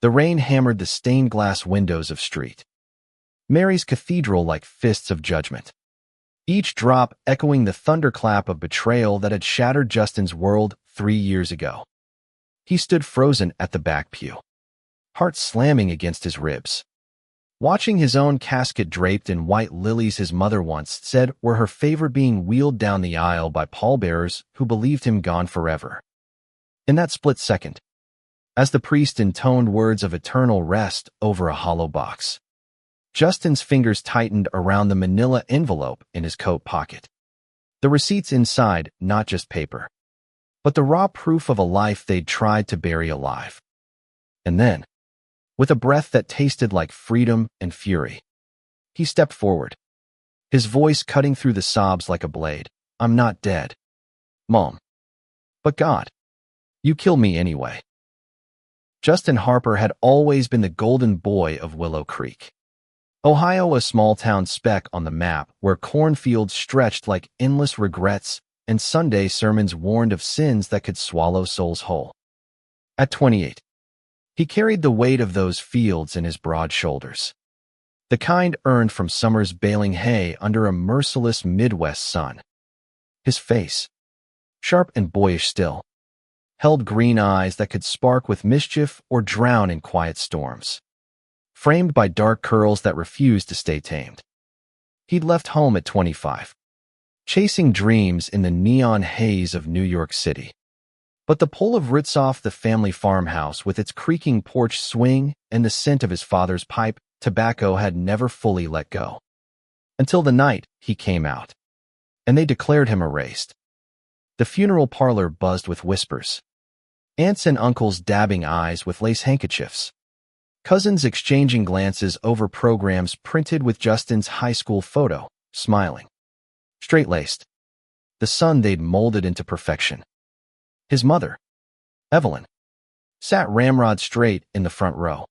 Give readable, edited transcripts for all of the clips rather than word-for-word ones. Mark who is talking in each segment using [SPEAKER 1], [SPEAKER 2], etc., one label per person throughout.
[SPEAKER 1] The rain hammered the stained glass windows of St. Mary's Cathedral like fists of judgment, each drop echoing the thunderclap of betrayal that had shattered Justin's world 3 years ago. He stood frozen at the back pew, heart slamming against his ribs, watching his own casket draped in white lilies his mother once said were her favorite being wheeled down the aisle by pallbearers who believed him gone forever. In that split second, as the priest intoned words of eternal rest over a hollow box, Justin's fingers tightened around the manila envelope in his coat pocket. The receipts inside, not just paper, but the raw proof of a life they'd tried to bury alive. And then, with a breath that tasted like freedom and fury, he stepped forward, his voice cutting through the sobs like a blade. "I'm not dead, Mom. But God, you killed me anyway." Justin Harper had always been the golden boy of Willow Creek, Ohio, a small-town speck on the map where cornfields stretched like endless regrets and Sunday sermons warned of sins that could swallow souls whole. At 28, he carried the weight of those fields in his broad shoulders, the kind earned from summers baling hay under a merciless Midwest sun. His face, sharp and boyish still, held green eyes that could spark with mischief or drown in quiet storms, framed by dark curls that refused to stay tamed. He'd left home at 25, chasing dreams in the neon haze of New York City. But the pull of Ritzoff, the family farmhouse with its creaking porch swing and the scent of his father's pipe tobacco had never fully let go. Until the night he came out, and they declared him erased. The funeral parlor buzzed with whispers, aunts and uncles dabbing eyes with lace handkerchiefs, cousins exchanging glances over programs printed with Justin's high school photo, smiling, straight-laced, the son they'd molded into perfection. His mother, Evelyn, sat ramrod straight in the front row,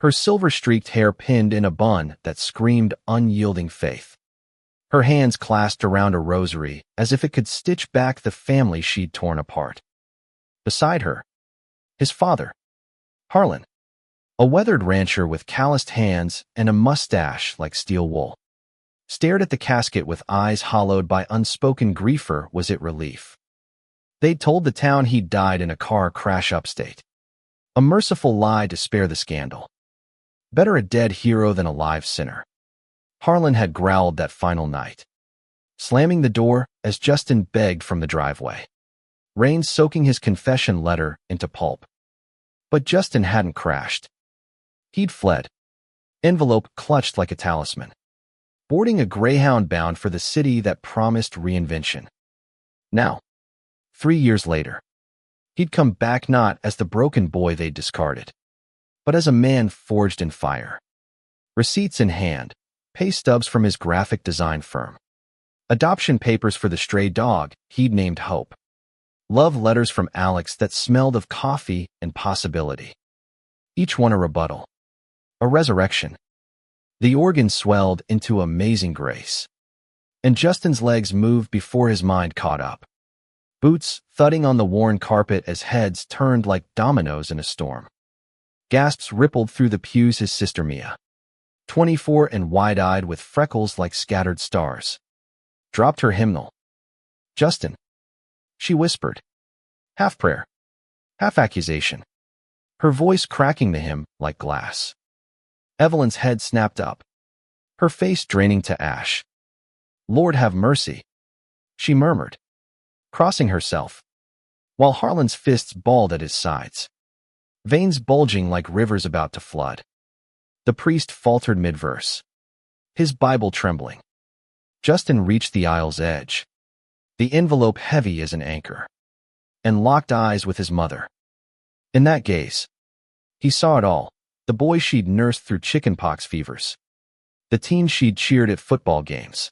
[SPEAKER 1] her silver-streaked hair pinned in a bun that screamed unyielding faith, her hands clasped around a rosary as if it could stitch back the family she'd torn apart. Beside her, his father, Harlan, a weathered rancher with calloused hands and a mustache like steel wool, stared at the casket with eyes hollowed by unspoken grief. Or was it relief? They'd told the town he'd died in a car crash upstate, a merciful lie to spare the scandal. Better a dead hero than a live sinner, Harlan had growled that final night, slamming the door as Justin begged from the driveway, rain soaking his confession letter into pulp. But Justin hadn't crashed. He'd fled, envelope clutched like a talisman, boarding a Greyhound bound for the city that promised reinvention. Now, 3 years later, he'd come back not as the broken boy they'd discarded, but as a man forged in fire. Receipts in hand, pay stubs from his graphic design firm, adoption papers for the stray dog he'd named Hope, love letters from Alex that smelled of coffee and possibility. Each one a rebuttal, a resurrection. The organ swelled into amazing grace, and Justin's legs moved before his mind caught up. Boots thudding on the worn carpet as heads turned like dominoes in a storm. Gasps rippled through the pews. His sister Mia, 24 and wide-eyed with freckles like scattered stars, dropped her hymnal. "Justin," she whispered, half prayer, half accusation, her voice cracking the hymn like glass. Evelyn's head snapped up, her face draining to ash. "Lord have mercy," she murmured, crossing herself, while Harlan's fists balled at his sides, veins bulging like rivers about to flood. The priest faltered mid-verse, his Bible trembling. Justin reached the aisle's edge, the envelope heavy as an anchor, and locked eyes with his mother. In that gaze, he saw it all, the boy she'd nursed through chickenpox fevers, the teen she'd cheered at football games,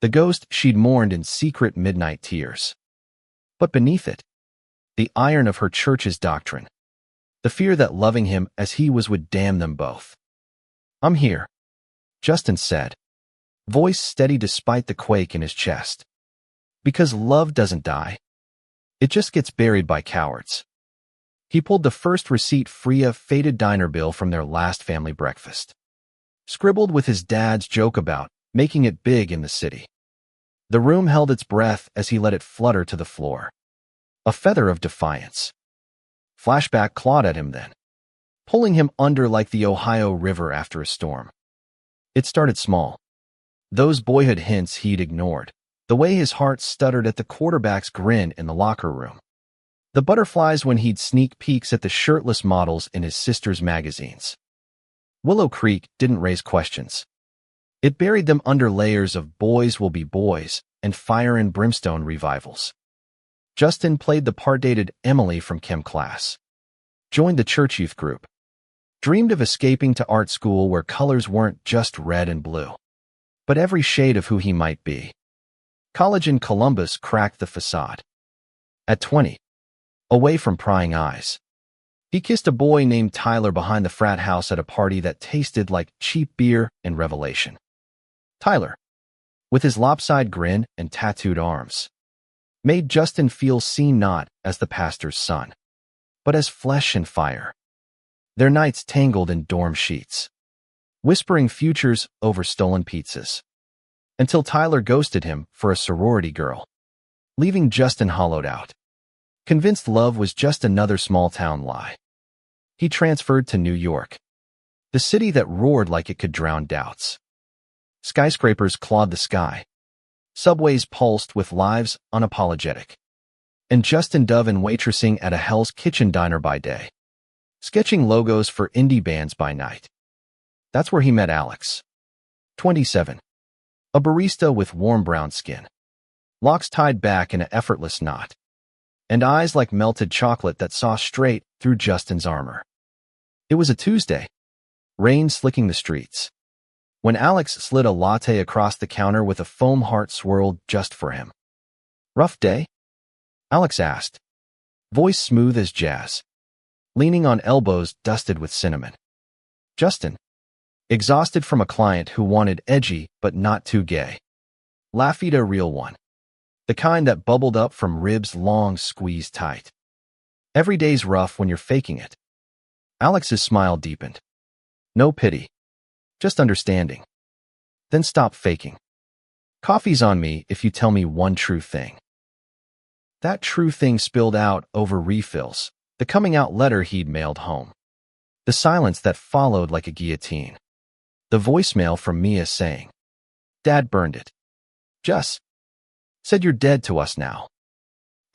[SPEAKER 1] the ghost she'd mourned in secret midnight tears. But beneath it, the iron of her church's doctrine, the fear that loving him as he was would damn them both. "I'm here," Justin said, voice steady despite the quake in his chest. "Because love doesn't die. It just gets buried by cowards." He pulled the first receipt free of faded diner bill from their last family breakfast. Scribbled with his dad's joke about making it big in the city. The room held its breath as he let it flutter to the floor. A feather of defiance. Flashback clawed at him then, pulling him under like the Ohio River after a storm. It started small. Those boyhood hints he'd ignored. The way his heart stuttered at the quarterback's grin in the locker room. The butterflies when he'd sneak peeks at the shirtless models in his sister's magazines. Willow Creek didn't raise questions. It buried them under layers of Boys Will Be Boys and Fire and Brimstone revivals. Justin played the part dated Emily from chem class. Joined the church youth group. Dreamed of escaping to art school where colors weren't just red and blue, but every shade of who he might be. College in Columbus cracked the facade. At 20, away from prying eyes, he kissed a boy named Tyler behind the frat house at a party that tasted like cheap beer and Revelation. Tyler, with his lopsided grin and tattooed arms, made Justin feel seen not as the pastor's son, but as flesh and fire. Their nights tangled in dorm sheets, whispering futures over stolen pizzas, until Tyler ghosted him for a sorority girl, leaving Justin hollowed out, convinced love was just another small-town lie. He transferred to New York, the city that roared like it could drown doubts. Skyscrapers clawed the sky. Subways pulsed with lives unapologetic. And Justin dove in waitressing at a Hell's Kitchen diner by day, sketching logos for indie bands by night. That's where he met Alex. 27. A barista with warm brown skin, locks tied back in an effortless knot, and eyes like melted chocolate that saw straight through Justin's armor. It was a Tuesday, rain slicking the streets, when Alex slid a latte across the counter with a foam heart swirled just for him. Rough day? Alex asked, voice smooth as jazz, leaning on elbows dusted with cinnamon. Justin, exhausted from a client who wanted edgy but not too gay. Laughed a real one, the kind that bubbled up from ribs long squeezed tight. Every day's rough when you're faking it. Alex's smile deepened. No pity, just understanding. Then stop faking. Coffee's on me if you tell me one true thing. That true thing spilled out over refills, the coming out letter he'd mailed home. The silence that followed like a guillotine. The voicemail from Mia saying, Dad burned it. Just said you're dead to us now.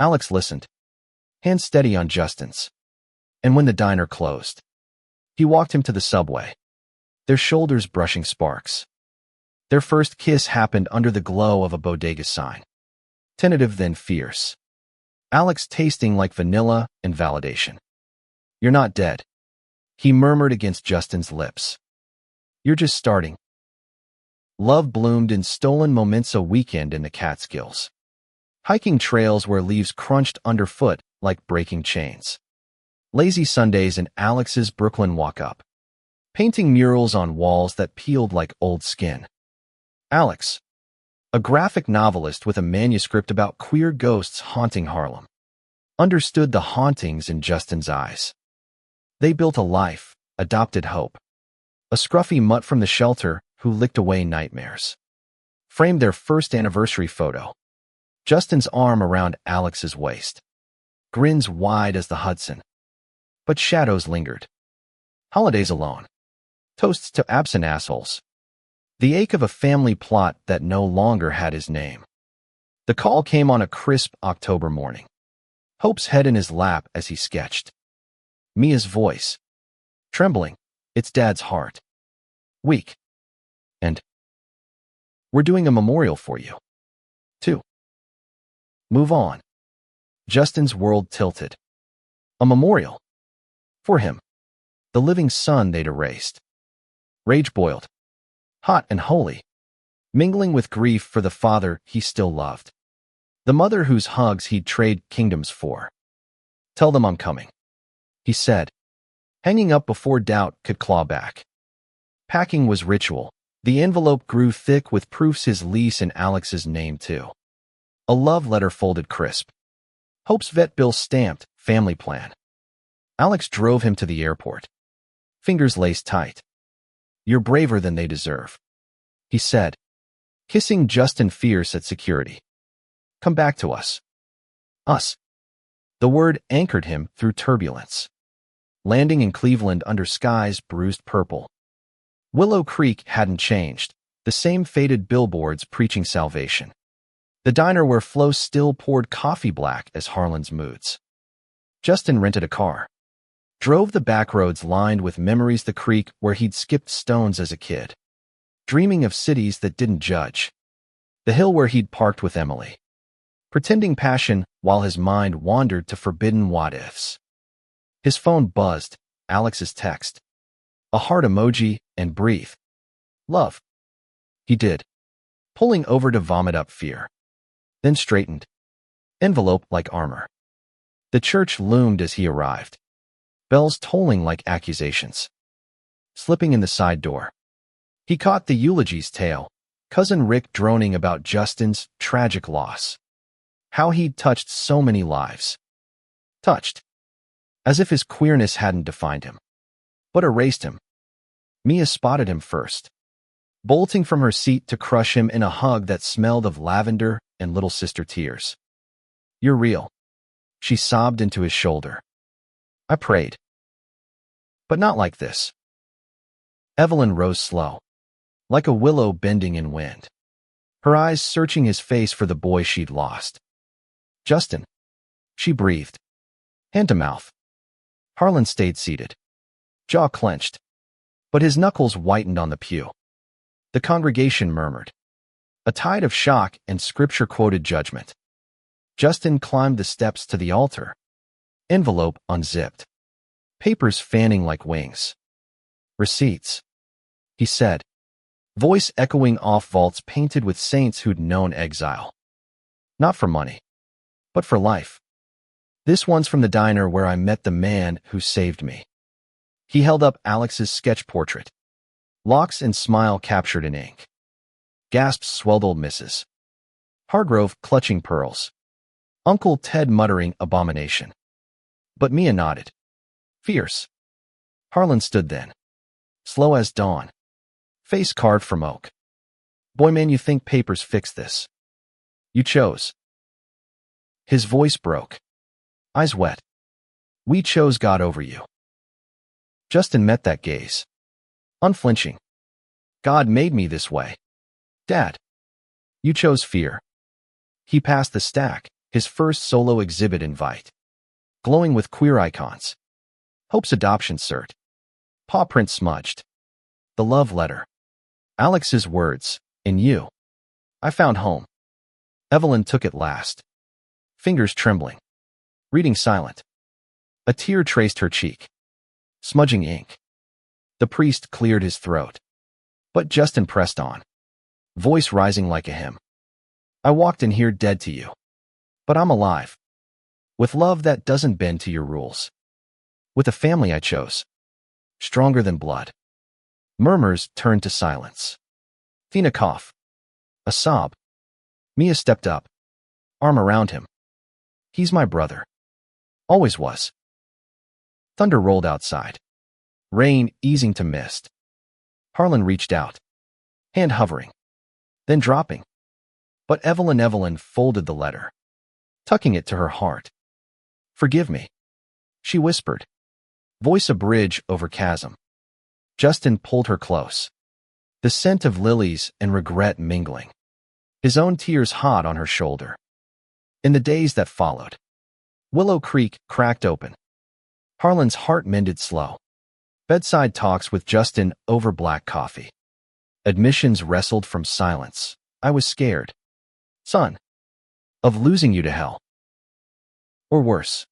[SPEAKER 1] Alex listened, hands steady on Justin's. And when the diner closed, he walked him to the subway, their shoulders brushing sparks. Their first kiss happened under the glow of a bodega sign, tentative then fierce. Alex tasting like vanilla and validation. You're not dead, he murmured against Justin's lips. You're just starting. Love bloomed in stolen moments a weekend in the Catskills. Hiking trails where leaves crunched underfoot like breaking chains. Lazy Sundays in Alex's Brooklyn walk-up. Painting murals on walls that peeled like old skin. Alex, a graphic novelist with a manuscript about queer ghosts haunting Harlem, understood the hauntings in Justin's eyes. They built a life, adopted hope. A scruffy mutt from the shelter who licked away nightmares. Framed their first anniversary photo. Justin's arm around Alex's waist. Grins wide as the Hudson. But shadows lingered. Holidays alone. Toasts to absent assholes. The ache of a family plot that no longer had his name. The call came on a crisp October morning. Hope's head in his lap as he sketched. Mia's voice. Trembling. It's Dad's heart. Weak. And we're doing a memorial for you. 2. Move on. Justin's world tilted. A memorial. For him. The living son they'd erased. Rage boiled. Hot and holy. Mingling with grief for the father he still loved. The mother whose hugs he'd trade kingdoms for. Tell them I'm coming, he said, hanging up before doubt could claw back. Packing was ritual. The envelope grew thick with proofs his lease and Alex's name too. A love letter folded crisp. Hope's vet bill stamped, family plan. Alex drove him to the airport, fingers laced tight. "You're braver than they deserve," he said, kissing Justin fierce at security. "Come back to us." Us. The word anchored him through turbulence, landing in Cleveland under skies bruised purple. Willow Creek hadn't changed, the same faded billboards preaching salvation. The diner where Flo still poured coffee black as Harlan's moods. Justin rented a car, drove the back roads lined with memories, the creek where he'd skipped stones as a kid, dreaming of cities that didn't judge, the hill where he'd parked with Emily, pretending passion while his mind wandered to forbidden what-ifs. His phone buzzed, Alex's text. A heart emoji, and breathe. "Love." He did, pulling over to vomit up fear. Then straightened. Envelope like armor. The church loomed as he arrived, bells tolling like accusations. Slipping in the side door, he caught the eulogy's tail, cousin Rick droning about Justin's tragic loss. How he'd touched so many lives. Touched. As if his queerness hadn't defined him, but erased him. Mia spotted him first, bolting from her seat to crush him in a hug that smelled of lavender and little sister tears. "You're real," she sobbed into his shoulder. "I prayed. But not like this." Evelyn rose slow, like a willow bending in wind, her eyes searching his face for the boy she'd lost. "Justin," she breathed, hand to mouth. Harlan stayed seated, jaw clenched, but his knuckles whitened on the pew. The congregation murmured, a tide of shock and scripture-quoted judgment. Justin climbed the steps to the altar, envelope unzipped, papers fanning like wings. "Receipts," he said, voice echoing off vaults painted with saints who'd known exile. "Not for money, but for life. This one's from the diner where I met the man who saved me." He held up Alex's sketch portrait, locks and smile captured in ink. Gasps swelled old Mrs. Hargrove clutching pearls. Uncle Ted muttering abomination. But Mia nodded. Fierce. Harlan stood then, slow as dawn, face carved from oak. "Boy, man, you think papers fix this? You chose." His voice broke, eyes wet. "We chose God over you." Justin met that gaze, unflinching. "God made me this way. Dad, you chose fear." He passed the stack, his first solo exhibit invite, glowing with queer icons. Hope's adoption cert, paw print smudged. The love letter. Alex's words, "In you, I found home." Evelyn took it last, fingers trembling, reading silent. A tear traced her cheek, smudging ink. The priest cleared his throat, but Justin pressed on, voice rising like a hymn. "I walked in here dead to you, but I'm alive. With love that doesn't bend to your rules. With a family I chose, stronger than blood." Murmurs turned to silence. Tina coughed. A sob. Mia stepped up, arm around him. "He's my brother. Always was." Thunder rolled outside, rain easing to mist. Harlan reached out, hand hovering, then dropping. But Evelyn folded the letter, tucking it to her heart. "Forgive me," she whispered, voice a bridge over chasm. Justin pulled her close, the scent of lilies and regret mingling, his own tears hot on her shoulder. In the days that followed, Willow Creek cracked open. Harlan's heart mended slow. Bedside talks with Justin over black coffee. Admissions wrestled from silence. "I was scared, son, of losing you to hell. Or worse,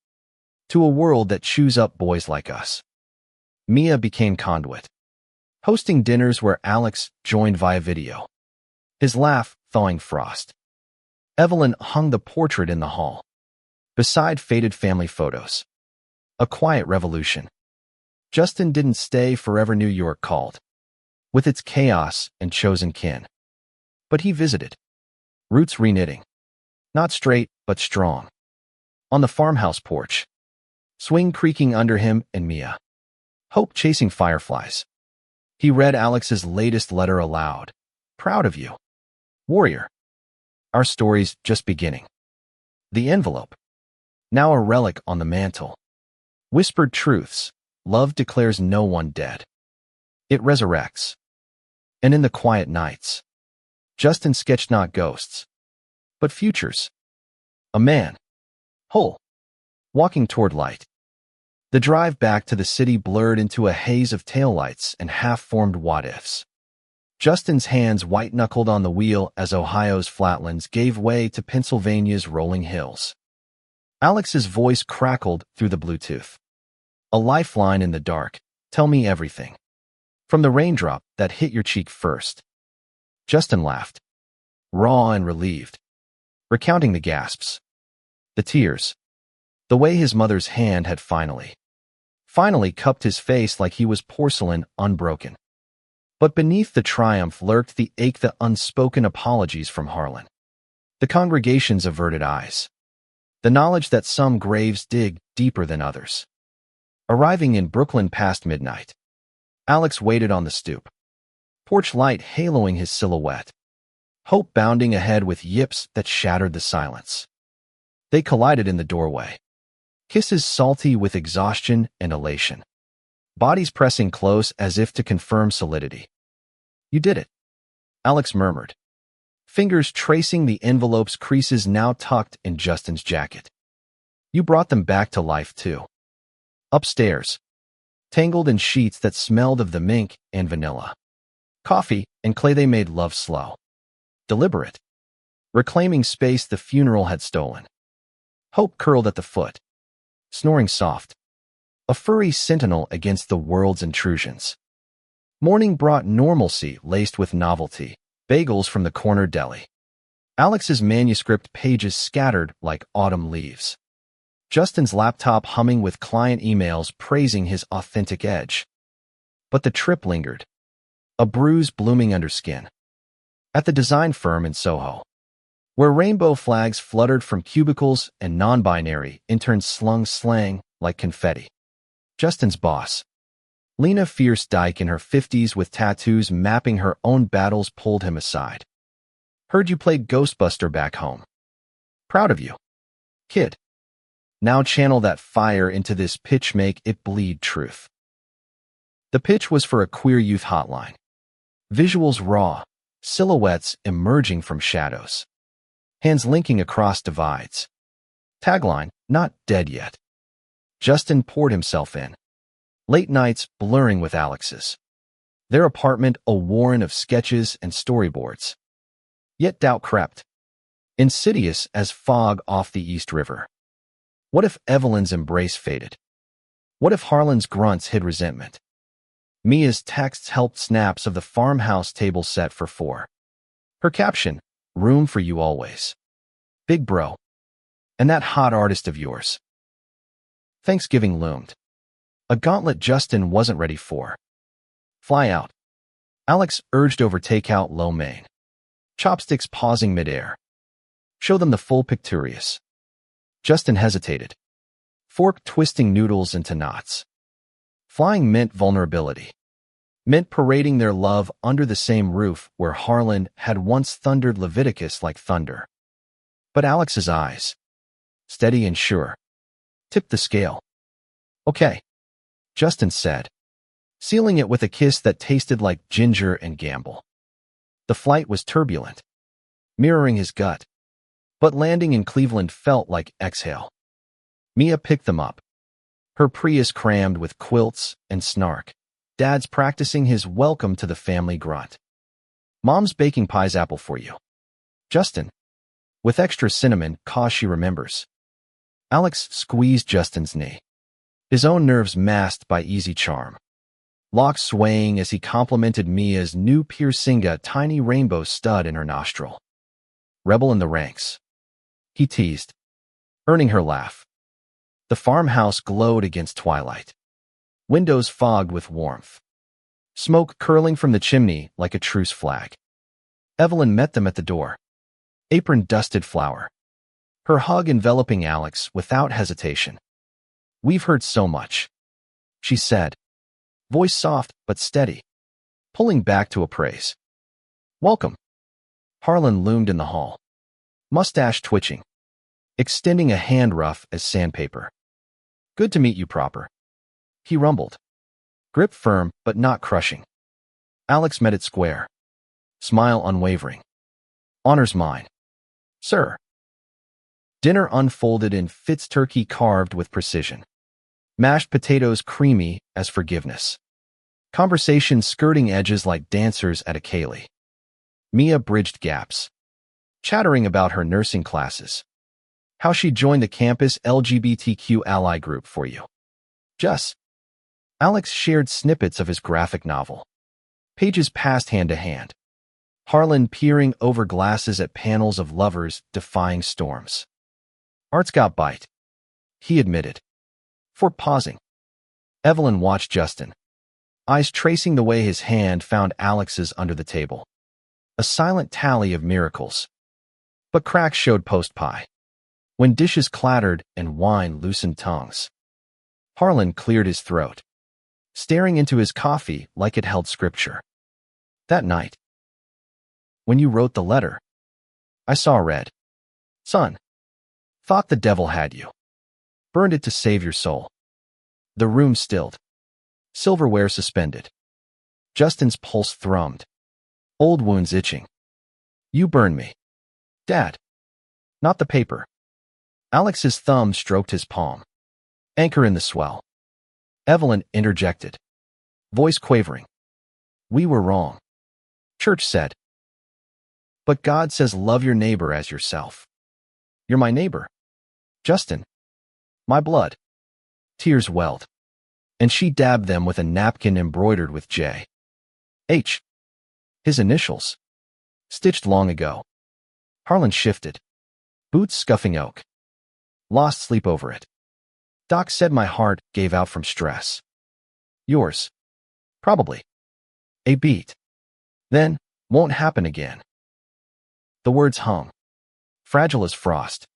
[SPEAKER 1] to a world that chews up boys like us." Mia became conduit, hosting dinners where Alex joined via video, his laugh thawing frost. Evelyn hung the portrait in the hall, beside faded family photos. A quiet revolution. Justin didn't stay forever. New York called, with its chaos and chosen kin. But he visited, roots reknitting, not straight but strong. On the farmhouse porch, swing creaking under him and Mia. Hope chasing fireflies. He read Alex's latest letter aloud. Proud of you. Warrior. Our story's just beginning. The envelope. Now a relic on the mantle. Whispered truths. Love declares no one dead. It resurrects. And in the quiet nights, Justin sketched not ghosts, but futures. A man. Whole. Walking toward light. The drive back to the city blurred into a haze of taillights and half-formed what-ifs. Justin's hands white-knuckled on the wheel as Ohio's flatlands gave way to Pennsylvania's rolling hills. Alex's voice crackled through the Bluetooth. A lifeline in the dark. Tell me everything. From the raindrop that hit your cheek first. Justin laughed, raw and relieved, recounting the gasps, the tears, the way his mother's hand had finally cupped his face like he was porcelain unbroken. But beneath the triumph lurked the ache, the unspoken apologies from Harlan, the congregation's averted eyes, the knowledge that some graves dig deeper than others. Arriving in Brooklyn past midnight, Alex waited on the stoop, porch light haloing his silhouette, hope bounding ahead with yips that shattered the silence. They collided in the doorway, kisses salty with exhaustion and elation, bodies pressing close as if to confirm solidity. You did it, Alex murmured, fingers tracing the envelope's creases now tucked in Justin's jacket. You brought them back to life too. Upstairs, tangled in sheets that smelled of the mink and vanilla, coffee and clay, they made love slow, deliberate, reclaiming space the funeral had stolen. Hope curled at the foot, snoring soft, a furry sentinel against the world's intrusions. Morning brought normalcy laced with novelty, bagels from the corner deli. Alex's manuscript pages scattered like autumn leaves. Justin's laptop humming with client emails praising his authentic edge. But the trip lingered, a bruise blooming under skin. At the design firm in Soho, where rainbow flags fluttered from cubicles and non-binary interns slung slang like confetti. Justin's boss, Lena Fierce Dyke in her 50s with tattoos mapping her own battles, pulled him aside. Heard you played Ghostbuster back home. Proud of you, kid. Now channel that fire into this pitch, make it bleed truth. The pitch was for a queer youth hotline. Visuals raw, silhouettes emerging from shadows. Hands linking across divides. Tagline, not dead yet. Justin poured himself in. Late nights blurring with Alex's. Their apartment a warren of sketches and storyboards. Yet doubt crept, insidious as fog off the East River. What if Evelyn's embrace faded? What if Harlan's grunts hid resentment? Mia's texts helped snaps of the farmhouse table set for four. Her caption, room for you always. Big bro. And that hot artist of yours. Thanksgiving loomed. A gauntlet Justin wasn't ready for. Fly out. Alex urged over takeout lo mein. Chopsticks pausing midair. Show them the full picturious. Justin hesitated. Fork twisting noodles into knots. Flying meant vulnerability. Meant parading their love under the same roof where Harlan had once thundered Leviticus like thunder. But Alex's eyes, steady and sure, tipped the scale. Okay, Justin said, sealing it with a kiss that tasted like ginger and gamble. The flight was turbulent, mirroring his gut, but landing in Cleveland felt like exhale. Mia picked them up, her Prius crammed with quilts and snark. Dad's practicing his welcome to the family grunt. Mom's baking pies apple for you. Justin, with extra cinnamon, 'cause she remembers. Alex squeezed Justin's knee, his own nerves masked by easy charm. Locks swaying as he complimented Mia's new piercing, a tiny rainbow stud in her nostril. Rebel in the ranks, he teased, earning her laugh. The farmhouse glowed against twilight. Windows fogged with warmth. Smoke curling from the chimney like a truce flag. Evelyn met them at the door. Apron dusted flour. Her hug enveloping Alex without hesitation. We've heard so much, she said, voice soft but steady, pulling back to appraise. Welcome. Harlan loomed in the hall, mustache twitching, extending a hand rough as sandpaper. Good to meet you proper, he rumbled. Grip firm but not crushing. Alex met it square, smile unwavering. Honor's mine, sir. Dinner unfolded in Fitz turkey carved with precision. Mashed potatoes creamy as forgiveness. Conversation skirting edges like dancers at a ceilidh. Mia bridged gaps, chattering about her nursing classes. How she joined the campus LGBTQ ally group for you. Just. Alex shared snippets of his graphic novel. Pages passed hand to hand. Harlan peering over glasses at panels of lovers defying storms. Art's got bite, he admitted. For pausing. Evelyn watched Justin, eyes tracing the way his hand found Alex's under the table. A silent tally of miracles. But cracks showed post-pie. When dishes clattered and wine loosened tongues. Harlan cleared his throat, staring into his coffee like it held scripture. That night, when you wrote the letter, I saw red. Son, thought the devil had you. Burned it to save your soul. The room stilled. Silverware suspended. Justin's pulse thrummed. Old wounds itching. You burned me. Dad. Not the paper. Alex's thumb stroked his palm. Anchor in the swell. Evelyn interjected, voice quavering. We were wrong. Church said. But God says love your neighbor as yourself. You're my neighbor. Justin. My blood. Tears welled, and she dabbed them with a napkin embroidered with J. H. His initials. Stitched long ago. Harlan shifted. Boots scuffing oak. Lost sleep over it. Doc said my heart gave out from stress. Yours. Probably. A beat. Then, won't happen again. The words hung. Fragile as frost.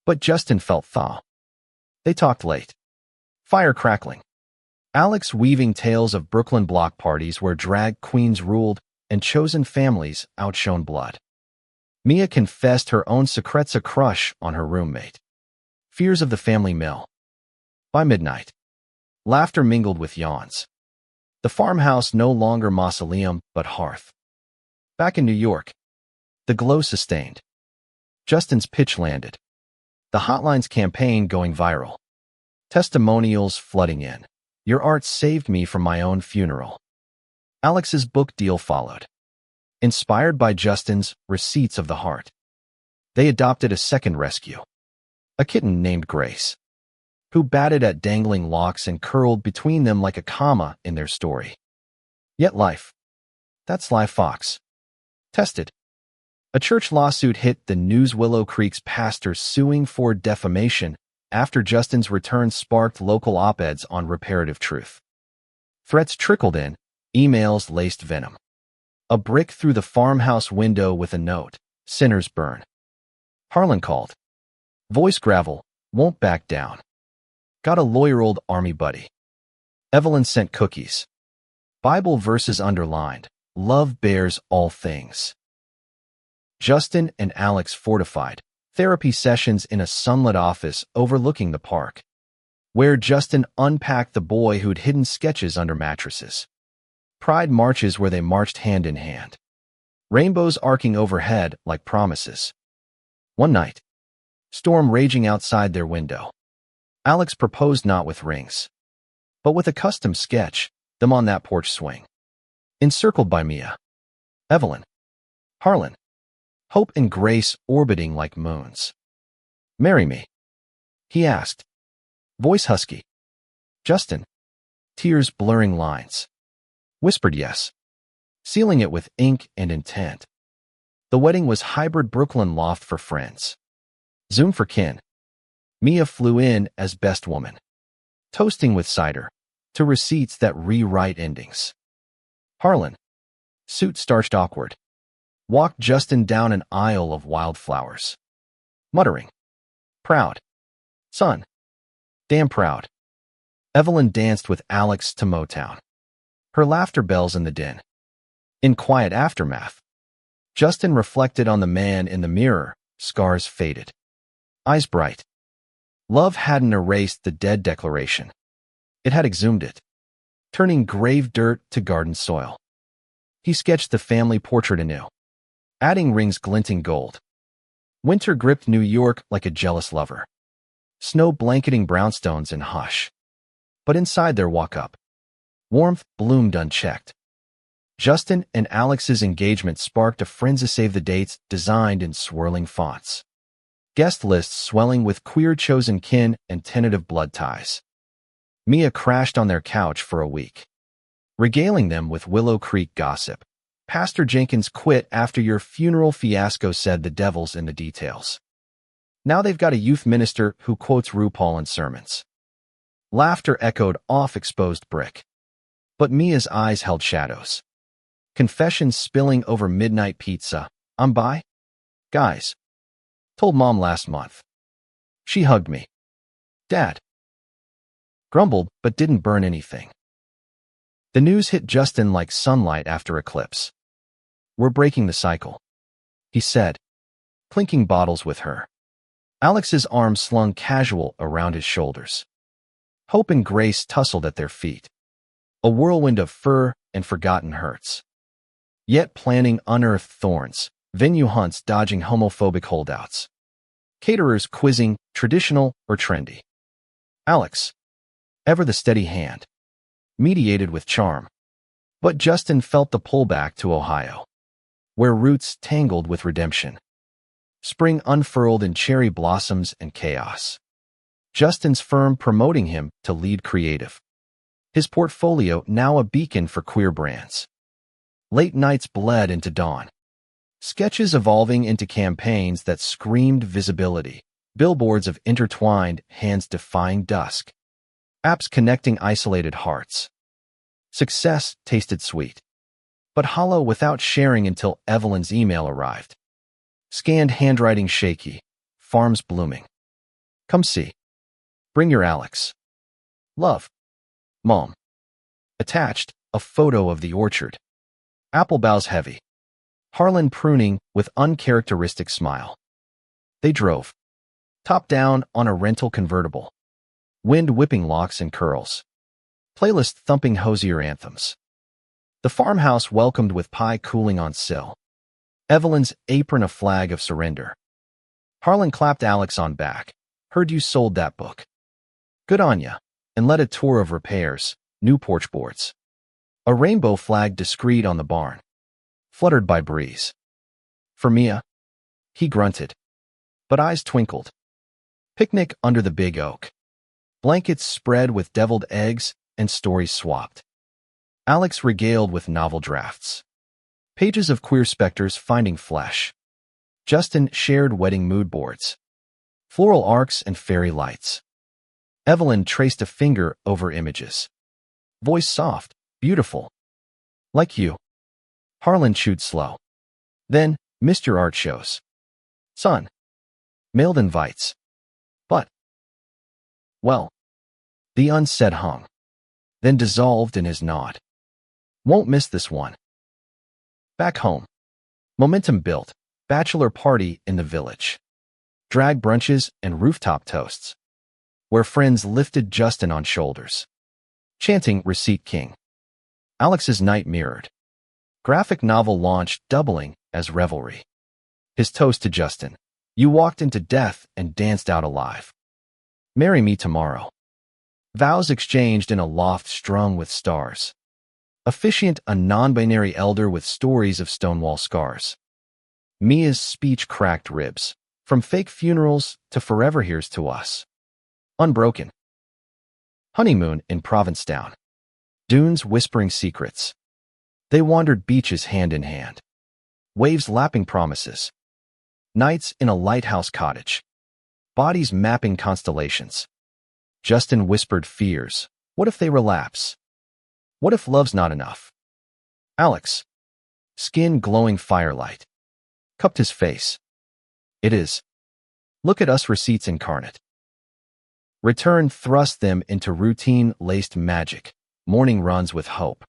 [SPEAKER 1] But Justin felt thaw. They talked late. Fire crackling. Alex weaving tales of Brooklyn block parties where drag queens ruled and chosen families outshone blood. Mia confessed her own secrets, a crush on her roommate. Fears of the family mill. By midnight, laughter mingled with yawns. The farmhouse no longer mausoleum but hearth. Back in New York, the glow sustained. Justin's pitch landed. The Hotline's campaign going viral. Testimonials flooding in. Your art saved me from my own funeral. Alex's book deal followed. Inspired by Justin's Receipts of the Heart. They adopted a second rescue. A kitten named Grace, who batted at dangling locks and curled between them like a comma in their story. Yet life. That's Sly Fox. Tested. A church lawsuit hit the news. Willow Creek's pastor suing for defamation after Justin's return sparked local op-eds on reparative truth. Threats trickled in, emails laced venom. A brick through the farmhouse window with a note, sinners burn. Harlan called. Voice gravel, won't back down. Got a lawyer old army buddy. Evelyn sent cookies. Bible verses underlined, love bears all things. Justin and Alex fortified therapy sessions in a sunlit office overlooking the park, where Justin unpacked the boy who'd hidden sketches under mattresses. Pride marches where they marched hand in hand. Rainbows arcing overhead like promises. One night, storm raging outside their window. Alex proposed not with rings, but with a custom sketch, them on that porch swing. Encircled by Mia, Evelyn, Harlan, Hope and Grace orbiting like moons. Marry me? He asked. Voice husky. Justin. Tears blurring lines. Whispered yes. Sealing it with ink and intent. The wedding was hybrid Brooklyn loft for friends. Zoom for kin. Mia flew in as best woman. Toasting with cider. To receipts that rewrite endings. Harlan. Suit starched awkward. Walked Justin down an aisle of wildflowers. Muttering. Proud. Son. Damn proud. Evelyn danced with Alex to Motown, her laughter bells in the din. In quiet aftermath, Justin reflected on the man in the mirror, scars faded, eyes bright. Love hadn't erased the dead declaration. It had exhumed it, turning grave dirt to garden soil. He sketched the family portrait anew, adding rings glinting gold. Winter gripped New York like a jealous lover, snow blanketing brownstones in hush. But inside their walk-up, warmth bloomed unchecked. Justin and Alex's engagement sparked a frenzy save-the-dates designed in swirling fonts. Guest lists swelling with queer chosen kin and tentative blood ties. Mia crashed on their couch for a week, regaling them with Willow Creek gossip. Pastor Jenkins quit after your funeral fiasco, said the devil's in the details. Now they've got a youth minister who quotes RuPaul in sermons. Laughter echoed off exposed brick. But Mia's eyes held shadows. Confessions spilling over midnight pizza. I'm bi? Guys. Told Mom last month. She hugged me. Dad. Grumbled, but didn't burn anything. The news hit Justin like sunlight after eclipse. We're breaking the cycle, he said, clinking bottles with her. Alex's arms slung casual around his shoulders. Hope and Grace tussled at their feet. A whirlwind of fur and forgotten hurts. Yet planning unearthed thorns, venue hunts dodging homophobic holdouts. Caterers quizzing traditional or trendy. Alex, ever the steady hand, mediated with charm. But Justin felt the pull back to Ohio, where roots tangled with redemption. Spring unfurled in cherry blossoms and chaos. Justin's firm promoting him to lead creative. His portfolio now a beacon for queer brands. Late nights bled into dawn. Sketches evolving into campaigns that screamed visibility. Billboards of intertwined hands defying dusk. Apps connecting isolated hearts. Success tasted sweet, but hollow without sharing until Evelyn's email arrived. Scanned handwriting shaky, farms blooming. Come see. Bring your Alex. Love. Mom. Attached, a photo of the orchard. Apple boughs heavy. Harlan pruning with uncharacteristic smile. They drove. Top down on a rental convertible. Wind whipping locks and curls. Playlist thumping hosier anthems. The farmhouse welcomed with pie cooling on sill. Evelyn's apron a flag of surrender. Harlan clapped Alex on back. Heard you sold that book. Good on ya. And led a tour of repairs, new porch boards. A rainbow flag discreet on the barn. Fluttered by breeze. For Mia? He grunted. But eyes twinkled. Picnic under the big oak. Blankets spread with deviled eggs and stories swapped. Alex regaled with novel drafts. Pages of queer specters finding flesh. Justin shared wedding mood boards. Floral arcs and fairy lights. Evelyn traced a finger over images. Voice soft, beautiful. Like you. Harlan chewed slow. Then, missed your art shows. Son. Mailed invites. But. Well. The unsaid hung. Then dissolved in his nod. Won't miss this one. Back home. Momentum built. Bachelor party in the village. Drag brunches and rooftop toasts. Where friends lifted Justin on shoulders. Chanting Receipt King. Alex's night mirrored. Graphic novel launch doubling as revelry. His toast to Justin. You walked into death and danced out alive. Marry me tomorrow. Vows exchanged in a loft strung with stars. Officiant a non-binary elder with stories of Stonewall scars. Mia's speech cracked ribs. From fake funerals to forever here's to us. Unbroken. Honeymoon in Provincetown. Dunes whispering secrets. They wandered beaches hand in hand. Waves lapping promises. Nights in a lighthouse cottage. Bodies mapping constellations. Justin whispered fears. What if they relapse? What if love's not enough? Alex. Skin glowing firelight. Cupped his face. It is. Look at us receipts incarnate. Return thrust them into routine-laced magic, morning runs with hope,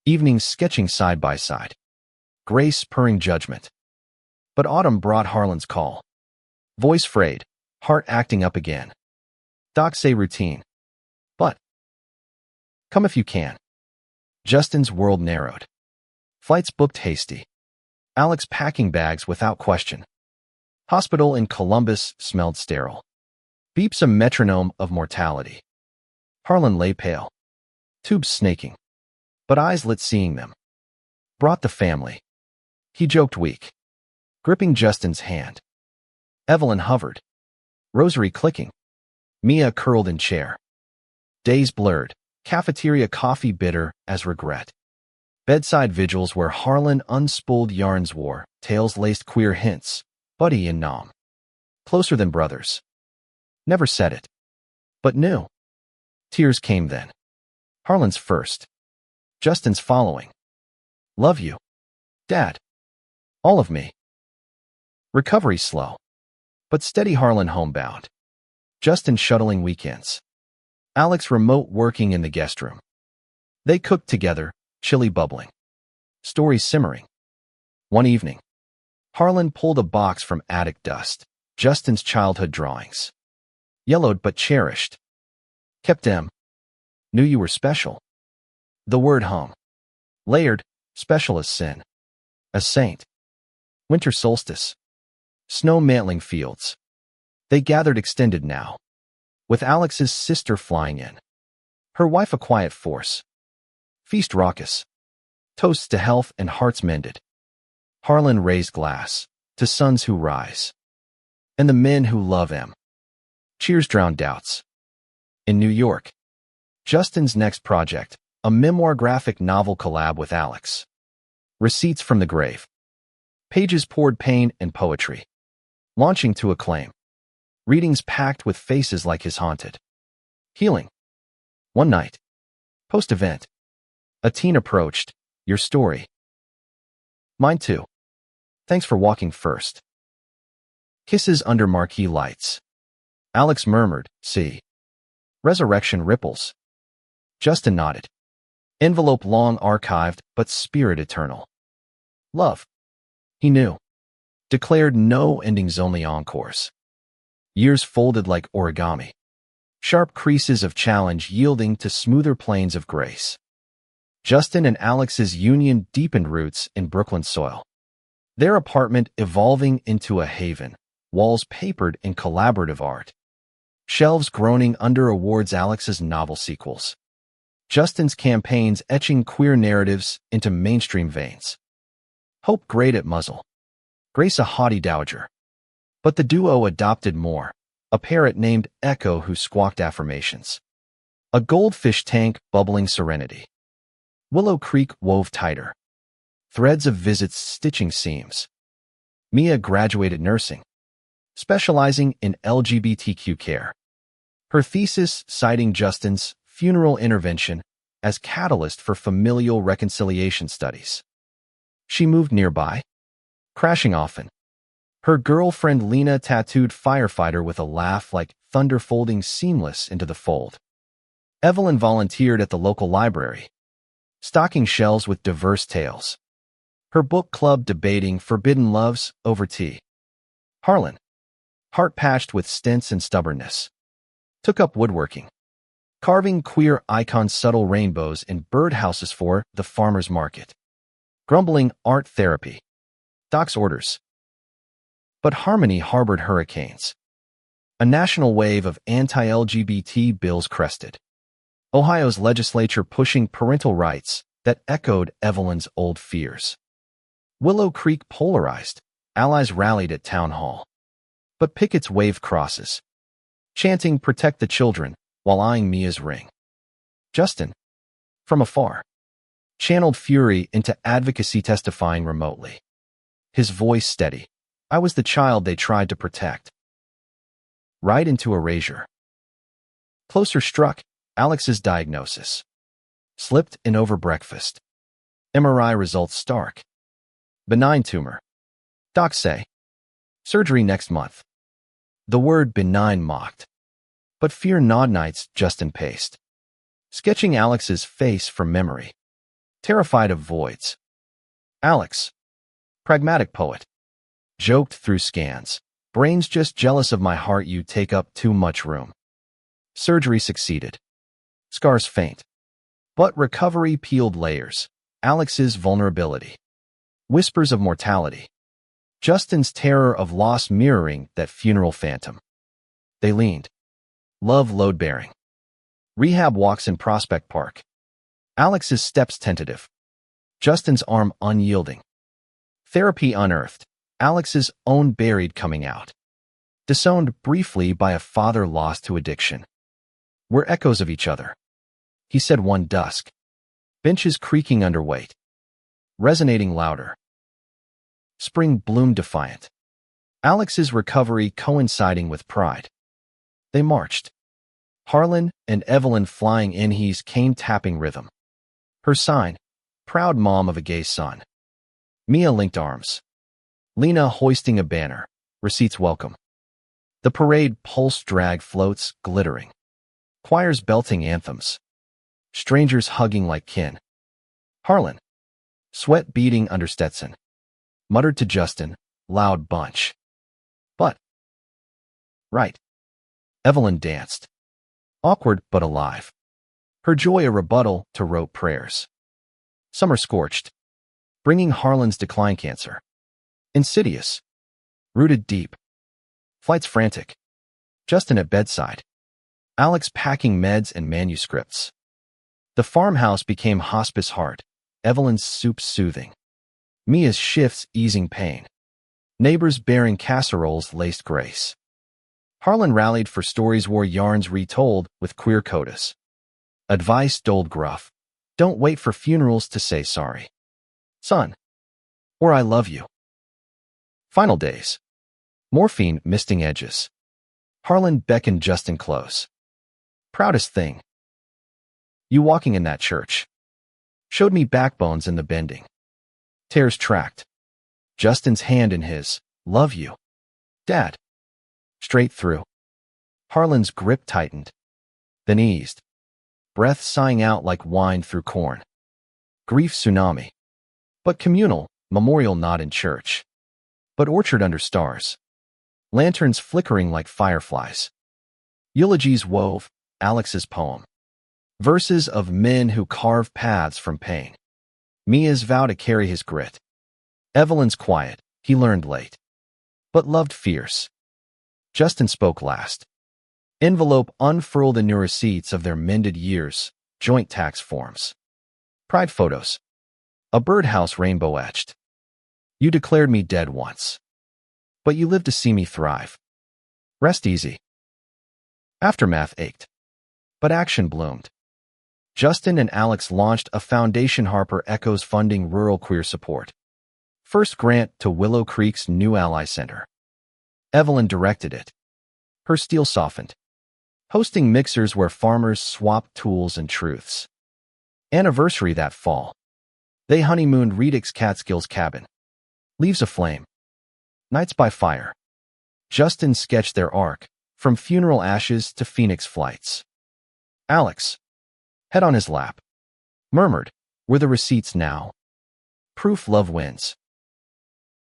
[SPEAKER 1] evenings sketching side by side, Grace purring judgment. But autumn brought Harlan's call. Voice frayed, heart acting up again. Doc say routine. But come if you can. Justin's world narrowed. Flights booked hasty. Alex packing bags without question. Hospital in Columbus smelled sterile. Beeps a metronome of mortality. Harlan lay pale. Tubes snaking. But eyes lit seeing them. Brought the family. He joked weak. Gripping Justin's hand. Evelyn hovered. Rosary clicking. Mia curled in chair. Days blurred. Cafeteria coffee bitter as regret. Bedside vigils where Harlan unspooled yarns wore, tales laced queer hints. Buddy and Nom. Closer than brothers. Never said it. But knew. Tears came then. Harlan's first. Justin's following. Love you. Dad. All of me. Recovery slow. But steady Harlan homebound. Justin shuttling weekends. Alex remote working in the guest room. They cooked together, chili bubbling. Stories simmering. One evening, Harlan pulled a box from attic dust. Justin's childhood drawings. Yellowed but cherished. Kept them. Knew you were special. The word hung. Layered, special as sin. A saint. Winter solstice. Snow mantling fields. They gathered extended now. With Alex's sister flying in. Her wife a quiet force. Feast raucous. Toasts to health and hearts mended. Harlan raised glass. To sons who rise. And the men who love them. Cheers drowned doubts. In New York. Justin's next project. A memoir graphic novel collab with Alex. Receipts from the grave. Pages poured pain and poetry. Launching to acclaim. Readings packed with faces like his haunted. Healing. One night. Post-event. A teen approached. Your story. Mine too. Thanks for walking first. Kisses under marquee lights. Alex murmured, see. Resurrection ripples. Justin nodded. Envelope long archived, but spirit eternal. Love. He knew. Declared no endings, only encores. Years folded like origami. Sharp creases of challenge yielding to smoother planes of grace. Justin and Alex's union deepened roots in Brooklyn soil. Their apartment evolving into a haven, walls papered in collaborative art. Shelves groaning under awards Alex's novel sequels. Justin's campaigns etching queer narratives into mainstream veins. Hope great at muzzle. Grace a haughty dowager. But the duo adopted more. A parrot named Echo who squawked affirmations. A goldfish tank bubbling serenity. Willow Creek wove tighter. Threads of visits stitching seams. Mia graduated nursing. Specializing in LGBTQ care. Her thesis citing Justin's funeral intervention as catalyst for familial reconciliation studies. She moved nearby. Crashing often. Her girlfriend Lena tattooed firefighter with a laugh like thunder folding seamless into the fold. Evelyn volunteered at the local library. Stocking shelves with diverse tales. Her book club debating forbidden loves over tea. Harlan. Heart patched with stents and stubbornness. Took up woodworking. Carving queer icons subtle rainbows in birdhouses for the farmer's market. Grumbling art therapy. Doc's orders. But Harmony harbored hurricanes. A national wave of anti-LGBT bills crested. Ohio's legislature pushing parental rights that echoed Evelyn's old fears. Willow Creek polarized. Allies rallied at town hall. But pickets waved crosses. Chanting protect the children while eyeing Mia's ring. Justin, from afar, channeled fury into advocacy testifying remotely. His voice steady. I was the child they tried to protect. Right into erasure. Closer struck, Alex's diagnosis. Slipped in over breakfast. MRI results stark. Benign tumor. Docs say. Surgery next month. The word benign mocked. But fear not nights Justin paced, sketching Alex's face from memory, terrified of voids. Alex, pragmatic poet, joked through scans. Brain's just jealous of my heart, you take up too much room. Surgery succeeded. Scars faint. But recovery peeled layers. Alex's vulnerability. Whispers of mortality. Justin's terror of loss mirroring that funeral phantom. They leaned. Love load-bearing. Rehab walks in Prospect Park. Alex's steps tentative. Justin's arm unyielding. Therapy unearthed. Alex's own buried coming out. Disowned briefly by a father lost to addiction. We're echoes of each other. He said one dusk. Benches creaking under weight. Resonating louder. Spring bloomed defiant. Alex's recovery coinciding with pride. They marched. Harlan and Evelyn flying in his cane tapping rhythm. Her sign, proud mom of a gay son. Mia linked arms. Lena hoisting a banner, receipts welcome. The parade pulse drag floats, glittering. Choirs belting anthems. Strangers hugging like kin. Harlan, sweat beading under Stetson, muttered to Justin, loud bunch. But. Right. Evelyn danced. Awkward but alive. Her joy a rebuttal to rote prayers. Summer scorched. Bringing Harlan's decline cancer. Insidious. Rooted deep. Flights frantic. Justin at bedside. Alex packing meds and manuscripts. The farmhouse became hospice heart. Evelyn's soup soothing. Mia's shifts easing pain. Neighbors bearing casseroles laced grace. Harlan rallied for stories wore yarns retold with queer codas. Advice doled gruff. Don't wait for funerals to say sorry. Son. Or I love you. Final days. Morphine misting edges. Harlan beckoned Justin close. Proudest thing. You walking in that church. Showed me backbones in the bending. Tears tracked. Justin's hand in his. Love you. Dad. Straight through. Harlan's grip tightened. Then eased. Breath sighing out like wine through corn. Grief tsunami. But communal, memorial not in church. But orchard under stars. Lanterns flickering like fireflies. Eulogies wove, Alex's poem. Verses of men who carve paths from pain. Mia's vow to carry his grit. Evelyn's quiet, he learned late. But loved fierce. Justin spoke last. Envelope unfurled in new receipts of their mended years, joint tax forms. Pride photos. A birdhouse rainbow etched. You declared me dead once. But you lived to see me thrive. Rest easy. Aftermath ached. But action bloomed. Justin and Alex launched a foundation Harper Echoes funding rural queer support. First grant to Willow Creek's new Ally Center. Evelyn directed it. Her steel softened. Hosting mixers where farmers swapped tools and truths. Anniversary that fall. They honeymooned Reddick's Catskills cabin. Leaves aflame. Nights by fire. Justin sketched their arc, from funeral ashes to phoenix flights. Alex, head on his lap, murmured, were the receipts now? Proof love wins.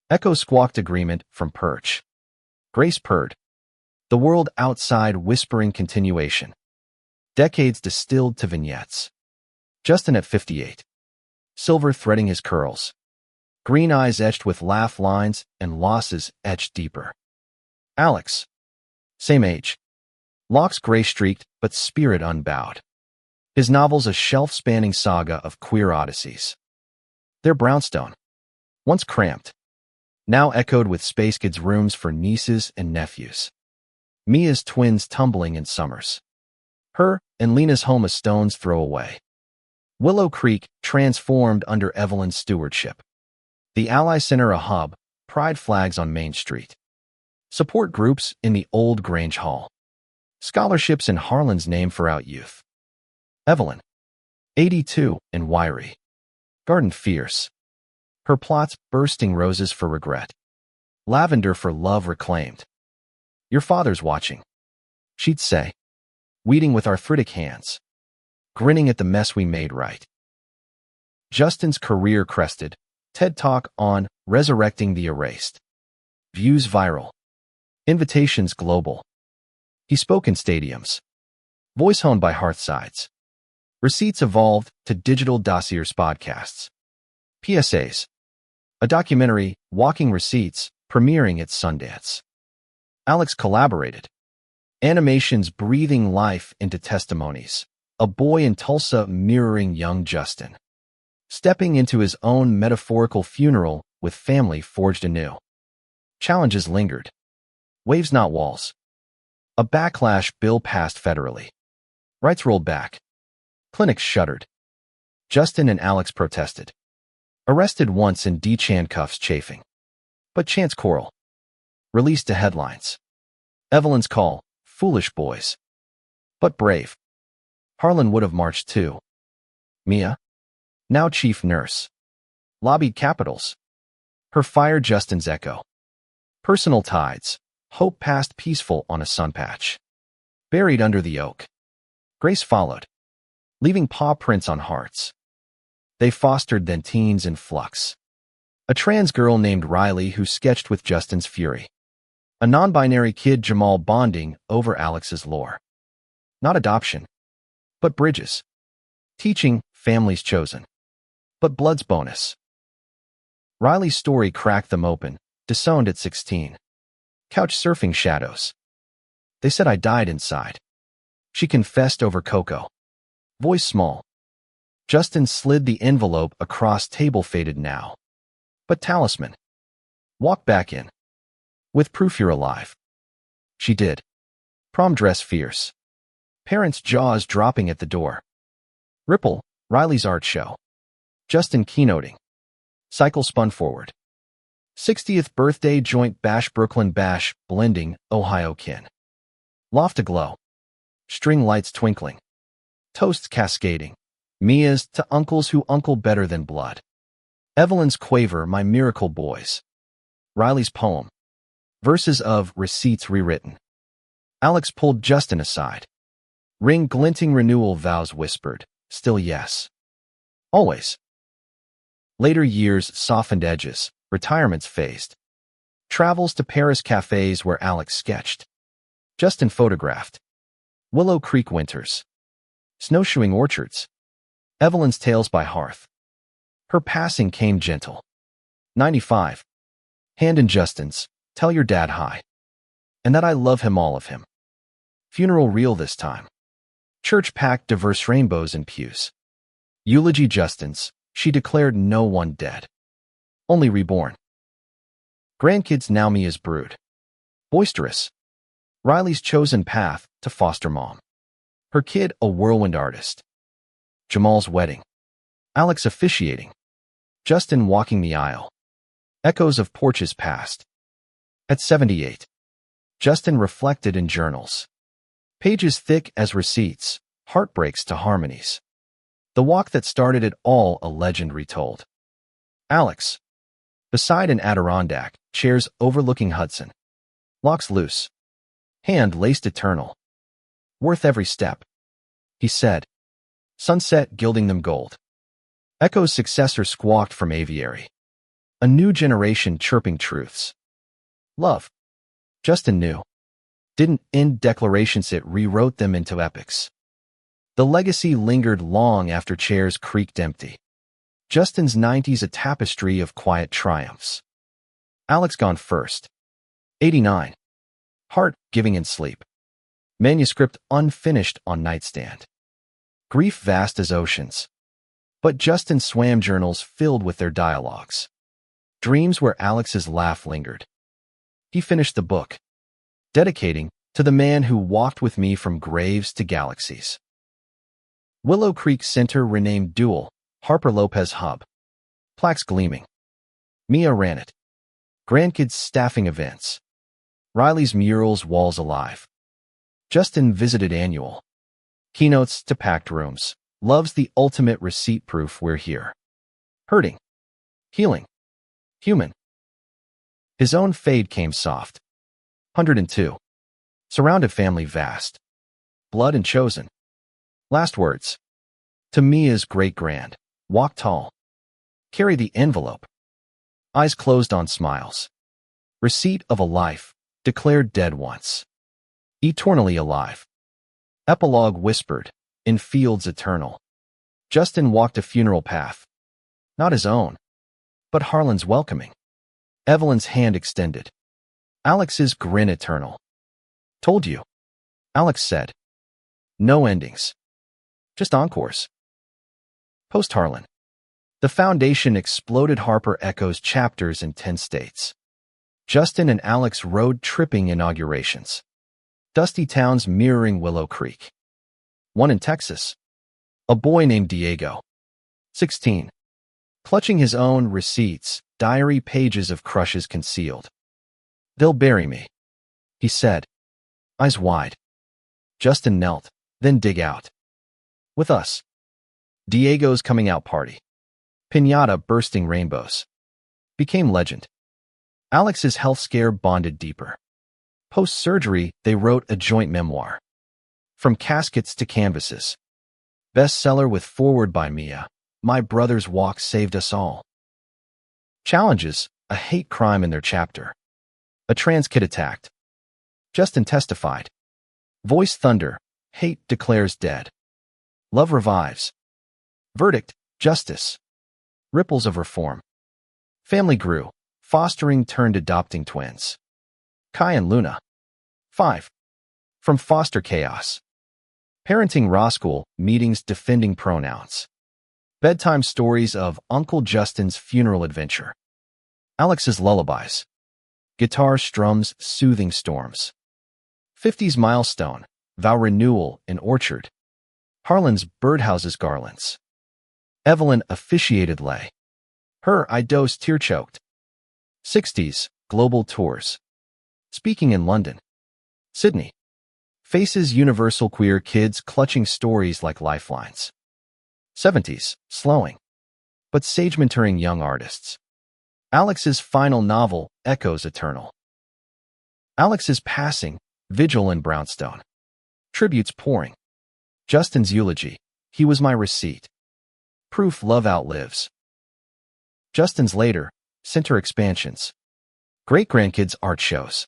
[SPEAKER 1] Echo squawked agreement from perch. Grace purred. The world outside whispering continuation. Decades distilled to vignettes. Justin at 58. Silver threading his curls. Green eyes etched with laugh lines and losses etched deeper. Alex. Same age. Locks gray-streaked, but spirit unbowed. His novel's a shelf-spanning saga of queer odysseys. Their brownstone. Once cramped. Now echoed with Space Kids rooms for nieces and nephews. Mia's twins tumbling in summers. Her and Lena's home a stone's throw away. Willow Creek transformed under Evelyn's stewardship. The Ally Center a hub, pride flags on Main Street. Support groups in the old Grange Hall. Scholarships in Harlan's name for out youth. Evelyn, 82 and wiry. Garden fierce. Her plots bursting roses for regret. Lavender for love reclaimed. Your father's watching. She'd say. weeding with arthritic hands, grinning at the mess we made right. Justin's career crested. TED Talk on Resurrecting the Erased. Views viral. Invitations global. He spoke in stadiums. Voice honed by hearthsides. Receipts evolved to digital dossiers podcasts. PSAs. A documentary, Walking Receipts, premiering at Sundance. Alex collaborated. Animations breathing life into testimonies. A boy in Tulsa mirroring young Justin. Stepping into his own metaphorical funeral with family forged anew. Challenges lingered. Waves not walls. A backlash bill passed federally. Rights rolled back. Clinics shuttered. Justin and Alex protested. Arrested once in D-Chan cuffs chafing. But Chance Coral. Released to headlines. Evelyn's call, foolish boys. But brave. Harlan would have marched too. Mia, now chief nurse, lobbied capitals. Her fire Justin's echo. Personal tides, hope passed peaceful on a sunpatch. Buried under the oak. Grace followed, leaving paw prints on hearts. They fostered then teens in flux. A trans girl named Riley who sketched with Justin's fury. A non-binary kid Jamal bonding over Alex's lore. Not adoption, but bridges. Teaching, families chosen. But blood's bonus. Riley's story cracked them open, disowned at 16. Couch surfing shadows. They said I died inside. She confessed over cocoa. Voice small. Justin slid the envelope across table faded now. But talisman. Walk back in. With proof you're alive. She did. Prom dress fierce. Parents' jaws dropping at the door. Ripple, Riley's art show. Justin keynoting. Cycle spun forward. 60th birthday joint bash Brooklyn bash, blending, Ohio kin. Loft aglow. String lights twinkling. Toasts cascading. Mia's to uncles who uncle better than blood. Evelyn's quaver, my miracle boys. Riley's poem. Verses of receipts rewritten. Alex pulled Justin aside. Ring glinting renewal vows whispered, still yes. Always. Later years softened edges, retirements phased. Travels to Paris cafes where Alex sketched. Justin photographed. Willow Creek winters. Snowshoeing orchards. Evelyn's tales by hearth. Her passing came gentle. 95. Hand in Justin's, tell your dad hi. And that I love him all of him. Funeral reel this time. Church packed diverse rainbows in pews. Eulogy Justin's, she declared no one dead. Only reborn. Grandkids now Mia's brood. Boisterous. Riley's chosen path to foster mom. Her kid a whirlwind artist. Jamal's wedding. Alex officiating. Justin walking the aisle. Echoes of porches past. At 78. Justin reflected in journals. Pages thick as receipts, heartbreaks to harmonies. The walk that started it all a legend retold. Alex. Beside an Adirondack, chairs overlooking Hudson. Locks loose. Hand laced eternal. Worth every step. He said. Sunset gilding them gold. Echo's successor squawked from aviary. A new generation chirping truths. Love. Justin knew. Didn't end declarations, it rewrote them into epics. The legacy lingered long after chairs creaked empty. Justin's 90s a tapestry of quiet triumphs. Alex gone first. 89. Heart giving in sleep. Manuscript unfinished on nightstand. Grief vast as oceans. But Justin swam journals filled with their dialogues. Dreams where Alex's laugh lingered. He finished the book, dedicating to the man who walked with me from graves to galaxies. Willow Creek Center renamed Dual, Harper Lopez Hub. Plaques gleaming. Mia ran it. Grandkids staffing events. Riley's murals walls alive. Justin visited annual. Keynotes to packed rooms. Loves the ultimate receipt proof we're here. Hurting. Healing. Human. His own fade came soft. 102. Surrounded family vast. blood and chosen. Last words. To Mia's great-grand. Walk tall. Carry the envelope. Eyes closed on smiles. Receipt of a life, declared dead once. Eternally alive. Epilogue whispered, in fields eternal. Justin walked a funeral path. Not his own, but Harlan's welcoming. Evelyn's hand extended. Alex's grin eternal. Told you. Alex said. No endings. Just encores. Post Harlan. The foundation exploded. Harper echoes chapters in 10 states. Justin and Alex road-tripping inaugurations. Dusty towns mirroring Willow Creek. One in Texas. A boy named Diego. 16. Clutching his own receipts, diary pages of crushes concealed. They'll bury me, he said, eyes wide. Justin knelt, then dig out. With us. Diego's coming out party. Piñata bursting rainbows. Became legend. Alex's health scare bonded deeper. Post-surgery, they wrote a joint memoir. From caskets to canvases. Bestseller with foreword by Mia. My brother's walk saved us all. Challenges, a hate crime in their chapter. A trans kid attacked. Justin testified. Voice thunder, hate declares dead. Love revives. Verdict, justice. Ripples of reform. Family grew, fostering turned adopting twins. Kai and Luna. 5. From foster chaos. Parenting raw school, meetings defending pronouns. Bedtime stories of Uncle Justin's funeral adventure. Alex's lullabies. Guitar strums soothing storms. 50s milestone, vow renewal in orchard. Harlan's birdhouses garlands. Evelyn officiated lay. Her I dose tear-choked. 60s, global tours. Speaking in London. Sydney. Faces universal queer kids clutching stories like lifelines. 70s, slowing. But sage-mentoring young artists. Alex's final novel, echoes eternal. Alex's passing, vigil in brownstone. Tributes pouring. Justin's eulogy, he was my receipt. Proof love outlives. Justin's later, center expansions. Great-grandkids art shows.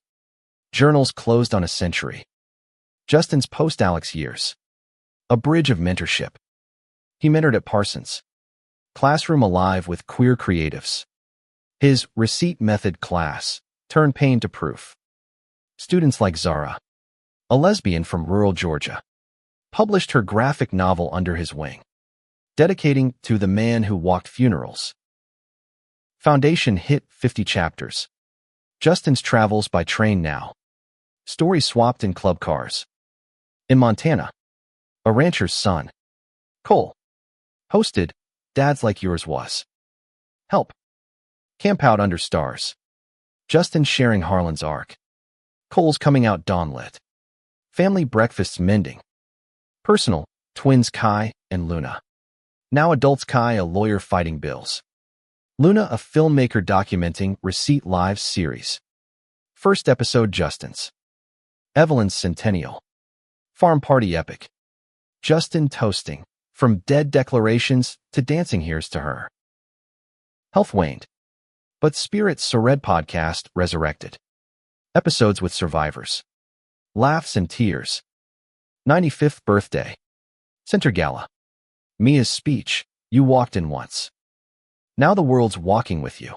[SPEAKER 1] Journals closed on a century. Justin's post-Alex years. A bridge of mentorship. He mentored at Parsons. Classroom alive with queer creatives. His receipt method class turned pain to proof. Students like Zara, a lesbian from rural Georgia, published her graphic novel under his wing, dedicating to the man who walked funerals. Foundation hit 50 chapters. Justin's travels by train now. Stories swapped in club cars. In Montana, a rancher's son. Cole. Hosted, Dads Like Yours Was. Help. Camp out under stars. Justin sharing Harlan's arc. Cole's coming out dawnlit. Family breakfasts mending. Personal, twins Kai and Luna. Now adults Kai a lawyer fighting bills. Luna a filmmaker documenting Receipt Lives series. First episode Justin's. Evelyn's centennial. Farm party epic. Justin toasting. From dead declarations to dancing here's to her. Health waned. But Spirit Sored podcast resurrected. Episodes with survivors. Laughs and tears. 95th birthday. Center Gala. Mia's speech, you walked in once. Now the world's walking with you.